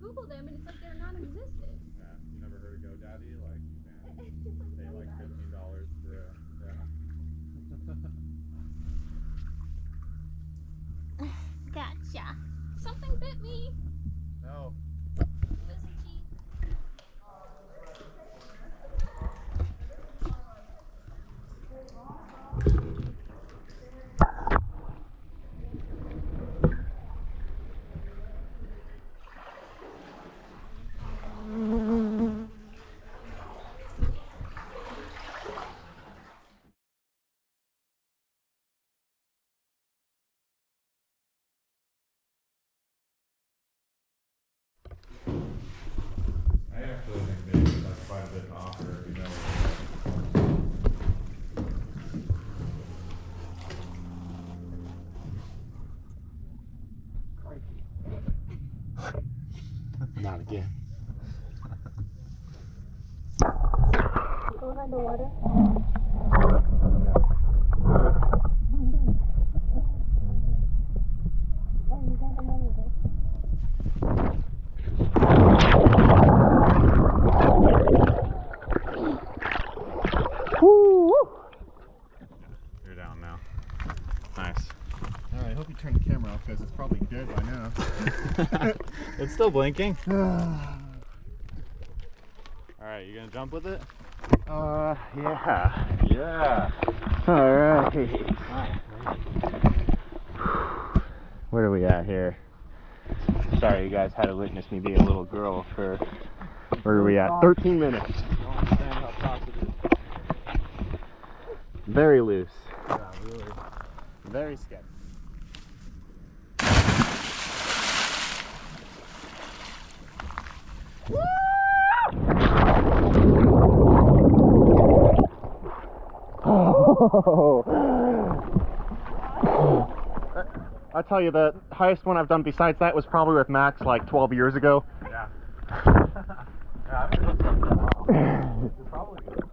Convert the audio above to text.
Google them and it's like they're non-existent. Yeah, you never heard of GoDaddy? Like, you can pay like $15 for a, yeah. Gotcha. Something bit me. No. Lizzie G. I actually think maybe that's quite a bit to offer if you know. Not again. Go around the water. You're down now. Nice. Alright, I hope you turned the camera off because it's probably dead by now. It's still blinking. Alright, you gonna jump with it? Yeah. Yeah. Alright. Where are we at here? Sorry you guys had to witness me be a little girl for, where are we at? 13 minutes. You don't understand how tough it is. Very loose. Yeah, really. Very sketchy. I'll tell you, the highest one I've done besides that was probably with Max like 12 years ago. Yeah. Yeah, I haven't looked up for a while. You're probably good.